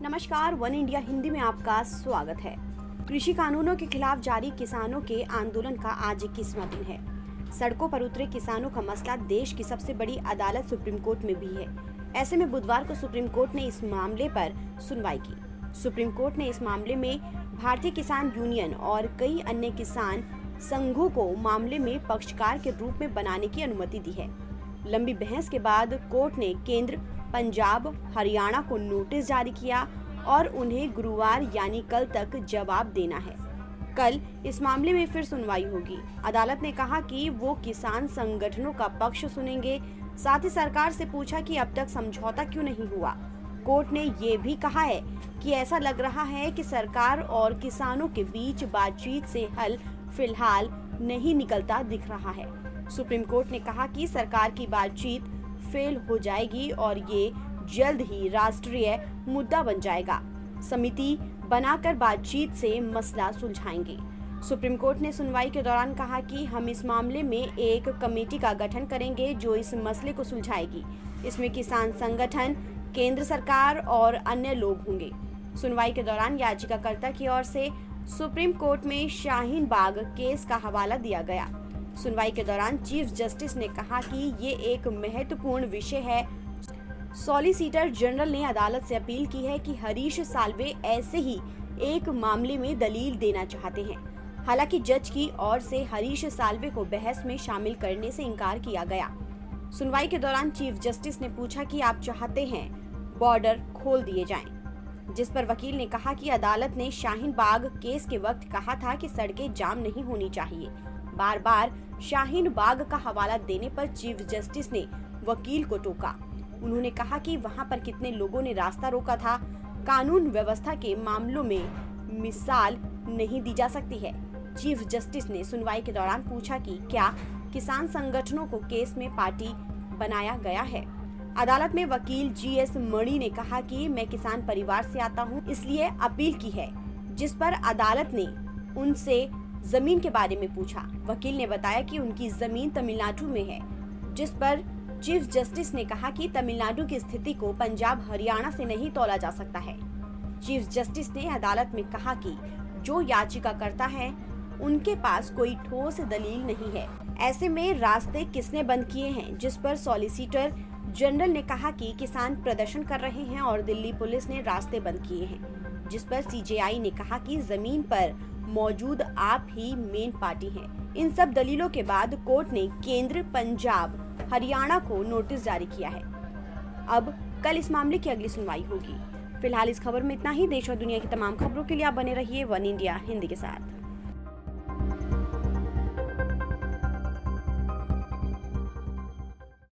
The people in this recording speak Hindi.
नमस्कार, वन इंडिया हिंदी में आपका स्वागत है। कृषि कानूनों के खिलाफ जारी किसानों के आंदोलन का आज 21वां दिन है। सड़कों पर उतरे किसानों का मसला देश की सबसे बड़ी अदालत सुप्रीम कोर्ट में भी है। ऐसे में बुधवार को सुप्रीम कोर्ट ने इस मामले पर सुनवाई की। सुप्रीम कोर्ट ने इस मामले में भारतीय किसान यूनियन और कई अन्य किसान संघों को मामले में पक्षकार के रूप में बनाने की अनुमति दी है। लंबी बहस के बाद कोर्ट ने केंद्र, पंजाब, हरियाणा को नोटिस जारी किया और उन्हें गुरुवार यानी कल तक जवाब देना है। कल इस मामले में फिर सुनवाई होगी। अदालत ने कहा कि वो किसान संगठनों का पक्ष सुनेंगे। साथ ही सरकार से पूछा कि अब तक समझौता क्यों नहीं हुआ। कोर्ट ने ये भी कहा है कि ऐसा लग रहा है कि सरकार और किसानों के बीच बातचीत से हल फिलहाल नहीं निकलता दिख रहा है। सुप्रीम कोर्ट ने कहा कि सरकार की बातचीत फेल हो जाएगी और ये जल्द ही राष्ट्रीय मुद्दा बन जाएगा। समिति बनाकर बातचीत से मसला सुलझाएंगे। सुप्रीम कोर्ट ने सुनवाई के दौरान कहा कि हम इस मामले में एक कमेटी का गठन करेंगे जो इस मसले को सुलझाएगी। इसमें किसान संगठन, केंद्र सरकार और अन्य लोग होंगे। सुनवाई के दौरान याचिकाकर्ता की ओर से सुप्रीम कोर्ट में शाहीन बाग केस का हवाला दिया गया। सुनवाई के दौरान चीफ जस्टिस ने कहा कि ये एक महत्वपूर्ण विषय है। सॉलिसिटर जनरल ने अदालत से अपील की है कि हरीश साल्वे ऐसे ही एक मामले में दलील देना चाहते हैं। हालांकि जज की ओर से हरीश साल्वे को बहस में शामिल करने से इनकार किया गया। सुनवाई के दौरान चीफ जस्टिस ने पूछा कि आप चाहते हैं बॉर्डर खोल दिए जाएं, जिस पर वकील ने कहा कि अदालत ने शाहीन बाग केस के वक्त कहा था कि सड़कें जाम नहीं होनी चाहिए। बार बार शाहीन बाग का हवाला देने पर चीफ जस्टिस ने वकील को टोका। उन्होंने कहा कि वहां पर कितने लोगों ने रास्ता रोका था। कानून व्यवस्था के मामलों में मिसाल नहीं दी जा सकती है। चीफ जस्टिस ने सुनवाई के दौरान पूछा कि क्या किसान संगठनों को केस में पार्टी बनाया गया है। अदालत में वकील GS मणि ने कहा कि मैं किसान परिवार से आता हूं, इसलिए अपील की है, जिस पर अदालत ने उनसे जमीन के बारे में पूछा। वकील ने बताया कि उनकी जमीन तमिलनाडु में है, जिस पर चीफ जस्टिस ने कहा कि तमिलनाडु की स्थिति को पंजाब, हरियाणा से नहीं तौला जा सकता है। चीफ जस्टिस ने अदालत में कहा कि जो याचिकाकर्ता हैं, उनके पास कोई ठोस दलील नहीं है। ऐसे में रास्ते किसने बंद किए हैं, जिस पर सॉलिसिटर जनरल ने कहा कि किसान प्रदर्शन कर रहे हैं और दिल्ली पुलिस ने रास्ते बंद किए हैं, जिस पर CJI ने कहा कि जमीन पर मौजूद आप ही मेन पार्टी हैं। इन सब दलीलों के बाद कोर्ट ने केंद्र, पंजाब, हरियाणा को नोटिस जारी किया है। अब कल इस मामले की अगली सुनवाई होगी। फिलहाल इस खबर में इतना ही। देश और दुनिया की तमाम खबरों के लिए आप बने रहिए वन इंडिया हिंदी के साथ।